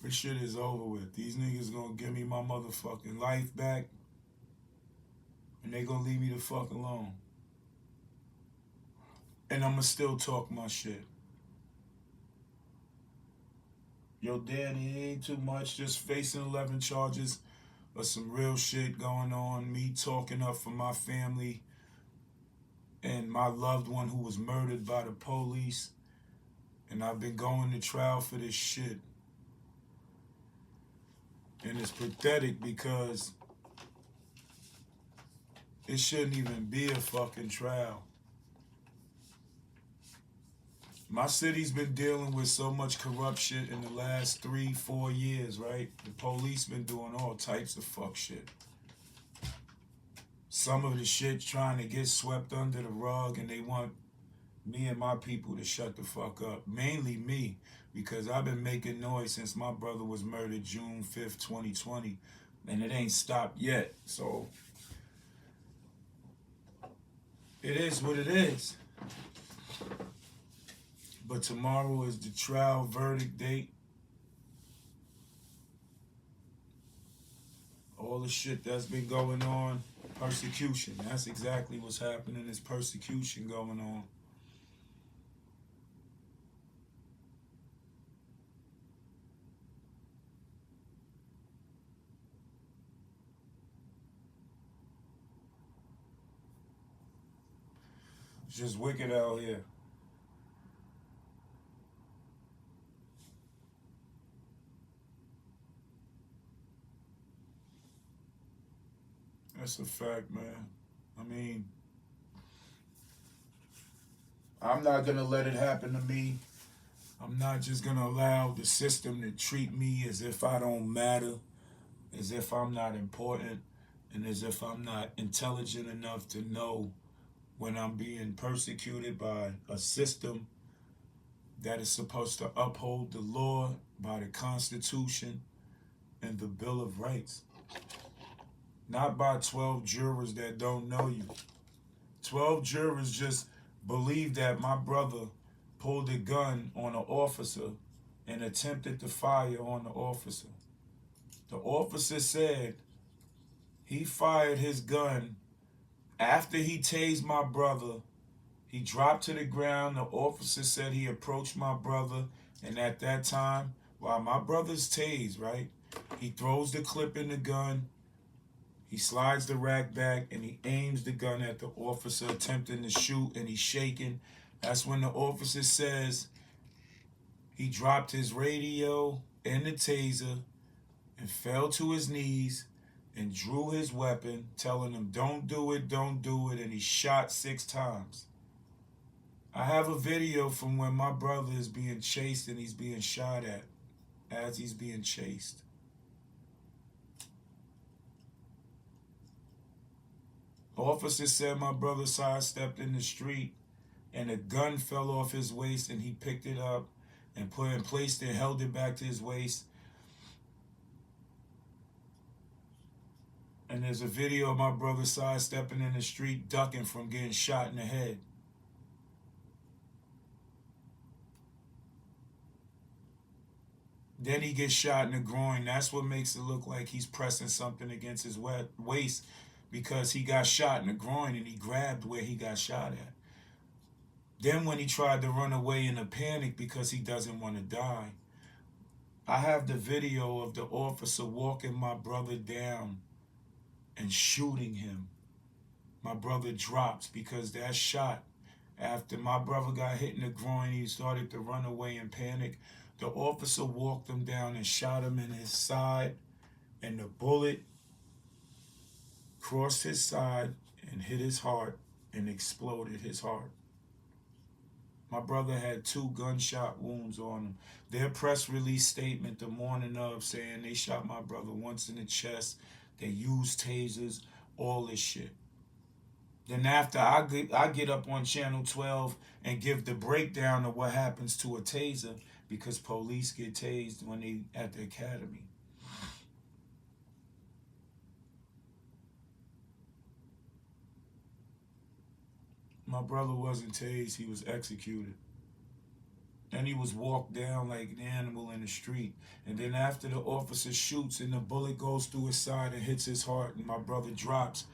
B: This shit is over with. These niggas gonna give me my motherfucking life back, and they gonna leave me the fuck alone. And I'ma still talk my shit. Yo, Danny, it ain't too much. Just facing 11 charges of some real shit going on. Me talking up for my family and my loved one who was murdered by the police. And I've been going to trial for this shit. And it's pathetic because it shouldn't even be a fucking trial. My city's been dealing with so much corruption in the last 3-4 years, right? The police been doing all types of fuck shit. Some of the shit trying to get swept under the rug, and they want me and my people to shut the fuck up. Mainly me, because I've been making noise since my brother was murdered June 5th, 2020, and it ain't stopped yet. So it is what it is. But tomorrow is the trial verdict date. All the shit that's been going on, persecution. That's exactly what's happening. There's persecution going on. It's just wicked out here. That's a fact, man. I mean, I'm not going to let it happen to me. I'm not just going to allow the system to treat me as if I don't matter, as if I'm not important. and as if I'm not intelligent enough to know when I'm being persecuted by a system that is supposed to uphold the law by the Constitution and the Bill of Rights. Not by 12 jurors that don't know you. 12 jurors just believe that my brother pulled a gun on an officer and attempted to fire on the officer. The officer said he fired his gun after he tased my brother. He dropped to the ground. The officer said he approached my brother, and at that time, while my brother's tased, right, he throws the clip in the gun, he slides the rack back, and he aims the gun at the officer attempting to shoot, and he's shaking. That's when the officer says he dropped his radio and the taser and fell to his knees and drew his weapon, telling him, don't do it, and he shot 6 times. I have a video from when my brother is being chased and he's being shot at as he's being chased. Officer said my brother sidestepped in the street and a gun fell off his waist and he picked it up and placed it, held it back to his waist. And there's a video of my brother sidestepping in the street, ducking from getting shot in the head. Then he gets shot in the groin. That's what makes it look like he's pressing something against his waist, because he got shot in the groin and he grabbed where he got shot at. Then when he tried to run away in a panic because he doesn't want to die, I have the video of the officer walking my brother down and shooting him. My brother drops because that shot, after my brother got hit in the groin, he started to run away in panic. The officer walked him down and shot him in his side, and the bullet crossed his side and hit his heart and exploded his heart. My brother had 2 gunshot wounds on him. Their press release statement the morning of saying they shot my brother once in the chest, they used tasers, all this shit. Then after I get up on Channel 12 and give the breakdown of what happens to a taser, because police get tased when they at the academy. My brother wasn't tased, he was executed. And he was walked down like an animal in the street. And then after the officer shoots and the bullet goes through his side and hits his heart and my brother drops,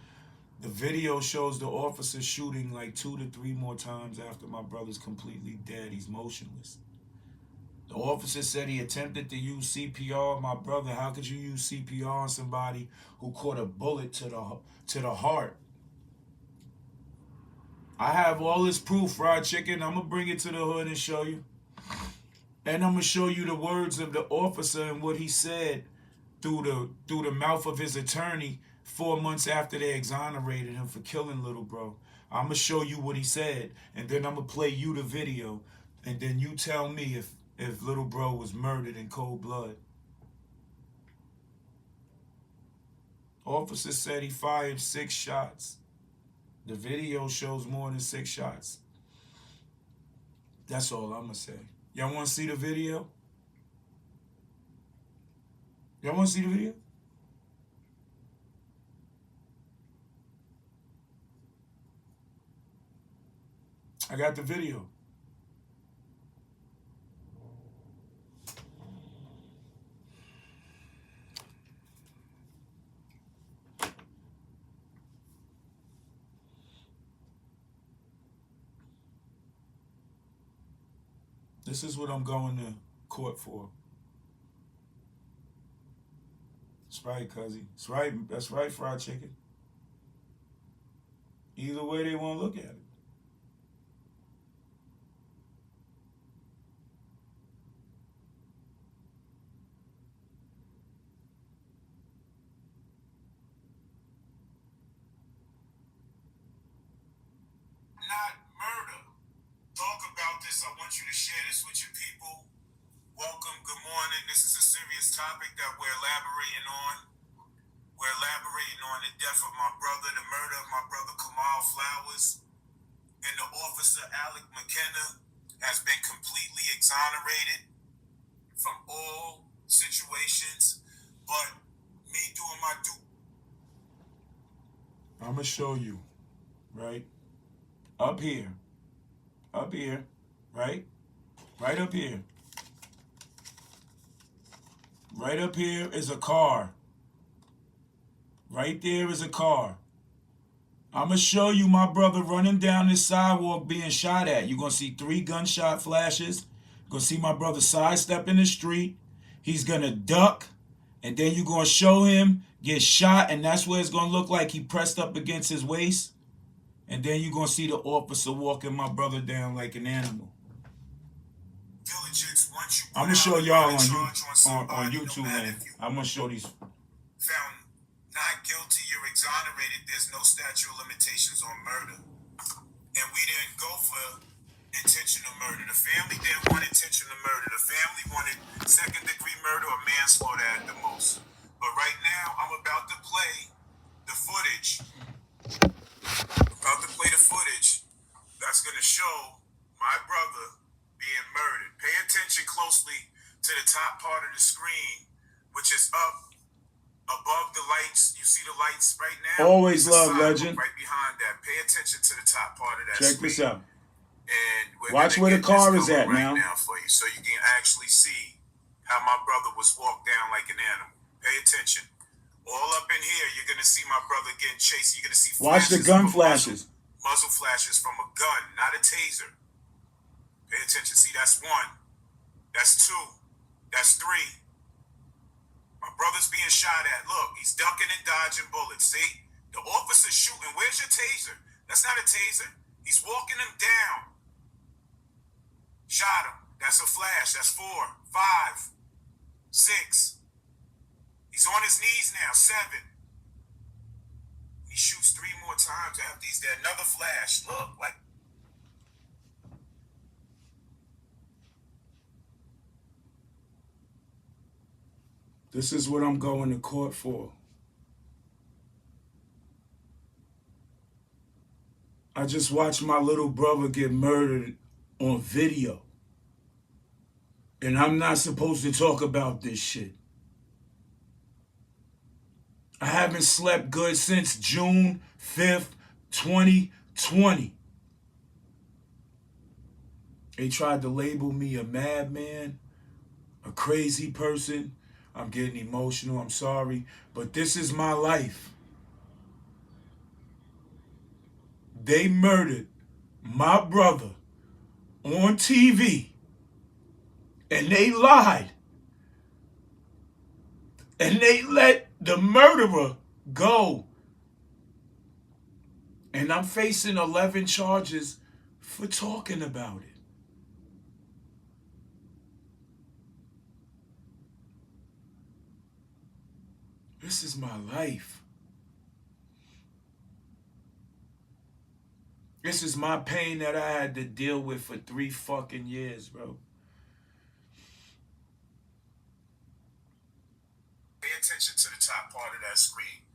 B: the video shows the officer shooting like 2 to 3 more times after my brother's completely dead. He's motionless. The officer said he attempted to use CPR. My brother, how could you use CPR on somebody who caught a bullet to the heart? I have all this proof, Fried Chicken. I'm going to bring it to the hood and show you. And I'm going to show you the words of the officer and what he said through the mouth of his attorney 4 months after they exonerated him for killing little bro. I'm going to show you what he said, and then I'm going to play you the video, and then you tell me if little bro was murdered in cold blood. Officer said he fired 6 shots. The video shows more than 6 shots. That's all I'm going to say. Y'all want to see the video? Y'all want to see the video? I got the video. This is what I'm going to court for. That's right, cuzzy. That's right. That's right, Fried Chicken. Either way they want to look at it. Not murder. Talk about this. I want you to share this with your people. Welcome. Good morning. This is a serious topic that we're elaborating on. We're elaborating on the death of my brother, the murder of my brother Kamal Flowers, and the officer Alec McKenna has been completely exonerated from all situations, but me doing my due. I'm gonna show you, right? Up here, right? Right up here. Right up here is a car. Right there is a car. I'm going to show you my brother running down this sidewalk being shot at. You're going to see 3 gunshot flashes. You're going to see my brother sidestep in the street. He's going to duck. And then you're going to show him get shot. And that's where it's going to look like he pressed up against his waist. And then you're going to see the officer walking my brother down like an animal. I'm going to show y'all on YouTube, man. I'm going to show these. Found not guilty, you're exonerated. There's no statute of limitations on murder. And we didn't go for intentional murder. The family didn't want intentional murder. The family wanted second-degree murder or manslaughter at the most. But right now, I'm about to play the footage. That's going to show my brother being murdered. Pay attention closely to the top part of the screen, which is up above the lights. You see the lights right now? Always love legend. Right behind that. Pay attention to the top part of that screen. Check this out. And watch where the car is at now for you, so you can actually see how my brother was walked down like an animal. Pay attention. All up in here, you're going to see my brother getting chased. You're going to see flashes. Watch the gun flashes. Muzzle flashes from a gun, not a taser. Pay attention. See, that's 1. That's 2. That's 3. My brother's being shot at. Look, he's ducking and dodging bullets. See? The officer's shooting. Where's your taser? That's not a taser. He's walking him down. Shot him. That's a flash. That's 4, 5, 6. He's on his knees now. 7. He shoots 3 more times after he's dead. Another flash. Look, like. This is what I'm going to court for. I just watched my little brother get murdered on video. And I'm not supposed to talk about this shit. I haven't slept good since June 5th, 2020. They tried to label me a madman, a crazy person. I'm getting emotional, I'm sorry, but this is my life. They murdered my brother on TV, and they lied. And they let the murderer go. And I'm facing 11 charges for talking about it. This is my life. This is my pain that I had to deal with for 3 fucking years, bro. Pay attention to the top part of that screen.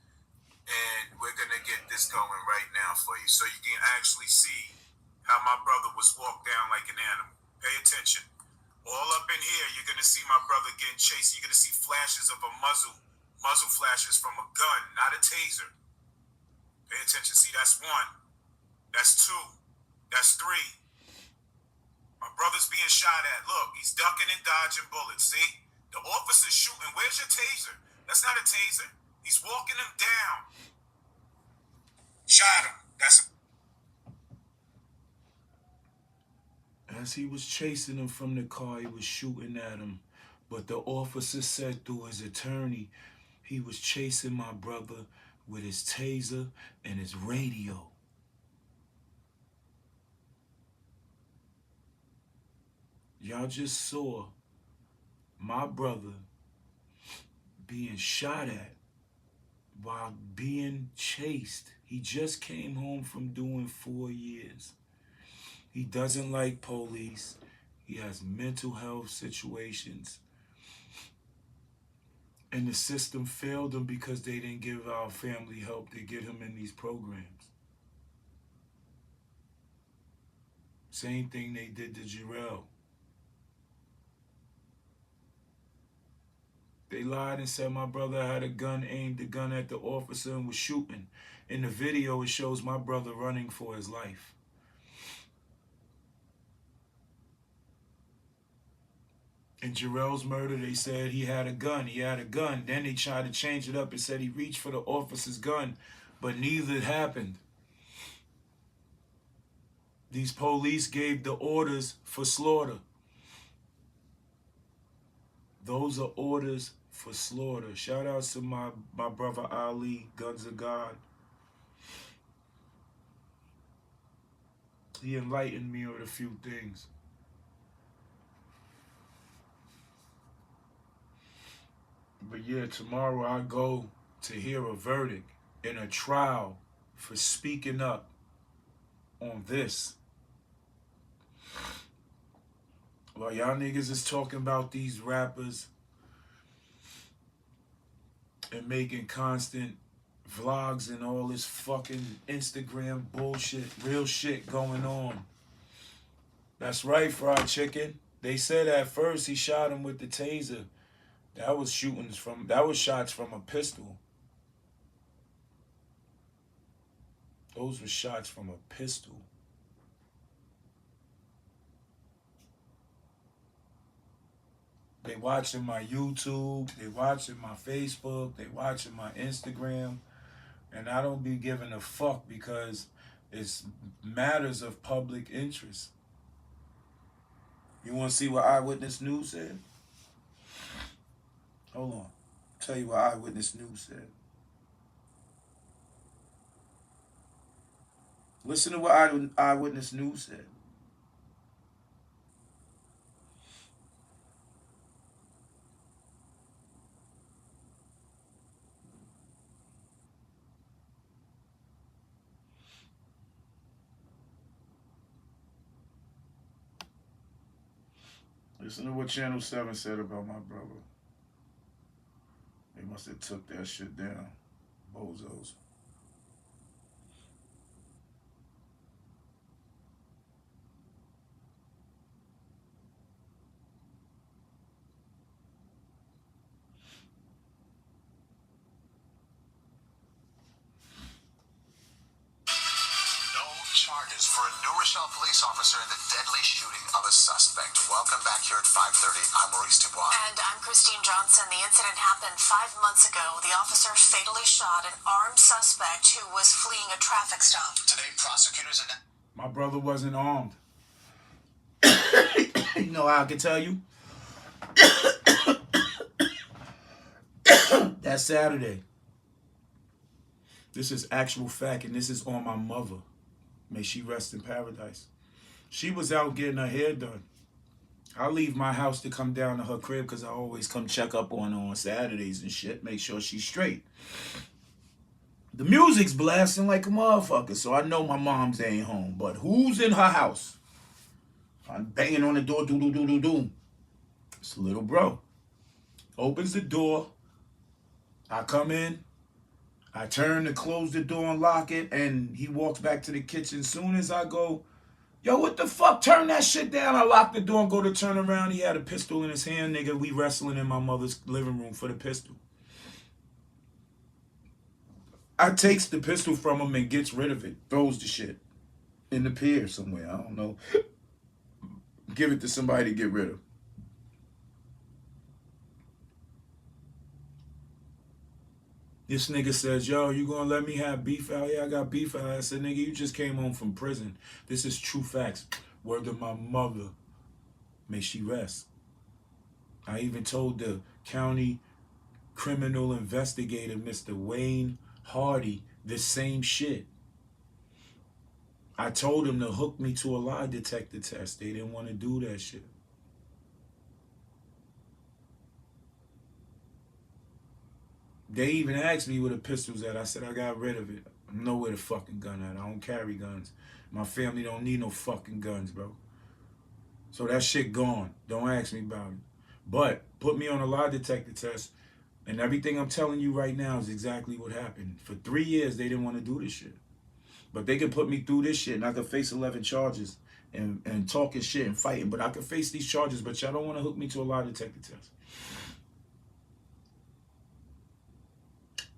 B: And we're going to get this going right now for you, so you can actually see how my brother was walked down like an animal. Pay attention. All up in here, you're going to see my brother getting chased. You're going to see flashes of a muzzle flashes from a gun, not a taser. Pay attention. See, that's 1. That's 2. That's 3. My brother's being shot at. Look, he's ducking and dodging bullets. See? The officer's shooting. Where's your taser? That's not a taser. He's walking him down. Shot him. That's As he was chasing him from the car, he was shooting at him. But the officer said through his attorney, he was chasing my brother with his taser and his radio. Y'all just saw my brother being shot at while being chased. He just came home from doing 4 years. He doesn't like police. He has mental health situations. And the system failed them because they didn't give our family help to get him in these programs. Same thing they did to Jarrell. They lied and said my brother had a gun, aimed the gun at the officer and was shooting. In the video, it shows my brother running for his life. In Jarrell's murder, they said he had a gun. He had a gun. Then they tried to change it up and said he reached for the officer's gun, but neither happened. These police gave the orders for slaughter. Those are orders for slaughter. Shout out to my brother Ali, Guns of God. He enlightened me on a few things. But yeah, tomorrow I go to hear a verdict in a trial for speaking up on this. While y'all niggas is talking about these rappers and making constant vlogs and all this fucking Instagram bullshit, real shit going on. That's right, Fried Chicken. They said at first he shot him with the taser. That was shots from a pistol. Those were shots from a pistol. They watching my YouTube, they watching my Facebook, they watching my Instagram, and I don't be giving a fuck because it's matters of public interest. You want to see what Eyewitness News said? Hold on. I'll tell you what Eyewitness News said. Listen to what Eyewitness News said. Listen to what Channel 7 said about my brother. They must have took that shit down. Bozos.
E: Charges for a New Rochelle police officer in the deadly shooting of a suspect. Welcome back here at 5:30. I'm Maurice Dubois.
F: And I'm Christine Johnson. The incident happened 5 months ago. The officer fatally shot an armed suspect who was fleeing a traffic stop.
E: Today, prosecutors announced...
B: My brother wasn't armed. You know how I can tell you? That's Saturday. This is actual fact, and this is on my mother. May she rest in paradise. She was out getting her hair done. I leave my house to come down to her crib because I always come check up on her on Saturdays and shit, make sure she's straight. The music's blasting like a motherfucker, so I know my mom's ain't home. But who's in her house? I'm banging on the door, do. It's a little bro. Opens the door. I come in. I turn to close the door and lock it, and he walks back to the kitchen. Soon as I go, yo, what the fuck? Turn that shit down. I lock the door and go to turn around. He had a pistol in his hand, nigga. We wrestling in my mother's living room for the pistol. I takes the pistol from him and gets rid of it. Throws the shit in the pier somewhere. I don't know. Give it to somebody to get rid of. This nigga says, yo, you gonna let me have beef out here? I got beef out here. I said, nigga, you just came home from prison. This is true facts. Word to my mother. May she rest. I even told the county criminal investigator, Mr. Wayne Hardy, the same shit. I told him to hook me to a lie detector test. They didn't want to do that shit. They even asked me where the pistol's at. I said, I got rid of it. I know where the fucking gun at. I don't carry guns. My family don't need no fucking guns, bro. So that shit gone. Don't ask me about it. But put me on a lie detector test. And everything I'm telling you right now is exactly what happened. For 3 years, they didn't want to do this shit. But they could put me through this shit and I could face 11 charges and talking shit and fighting. But I could face these charges, but y'all don't want to hook me to a lie detector test.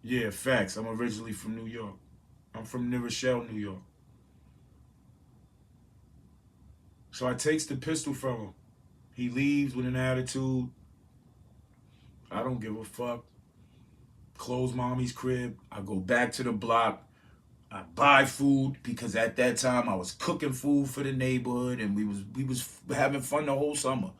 B: Yeah, facts. I'm originally from New York. I'm from New Rochelle, New York. So I takes the pistol from him. He leaves with an attitude. I don't give a fuck. Close mommy's crib. I go back to the block. I buy food because at that time I was cooking food for the neighborhood and we was having fun the whole summer.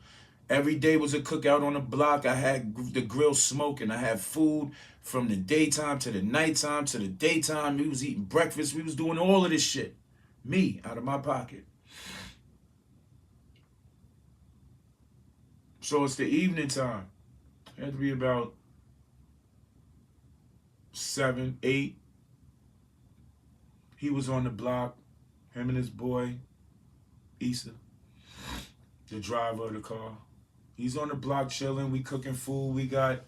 B: Every day was a cookout on the block. I had the grill smoking. I had food from the daytime to the nighttime to the daytime. We was eating breakfast. We was doing all of this shit. Me, out of my pocket. So it's the evening time. It had to be about 7, 8. He was on the block, him and his boy, Issa, the driver of the car. He's on the block chilling, we cooking food. We got,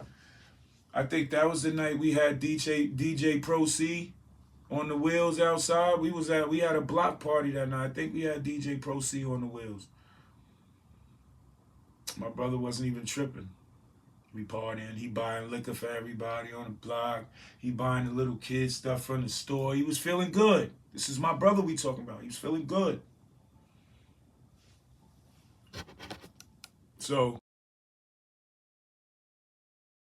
B: I think that was the night we had DJ Pro C on the wheels outside. We had a block party that night. I think we had DJ Pro C on the wheels. My brother wasn't even tripping. We partying. He buying liquor for everybody on the block. He buying the little kid stuff from the store. He was feeling good. This is my brother we talking about. He was feeling good. So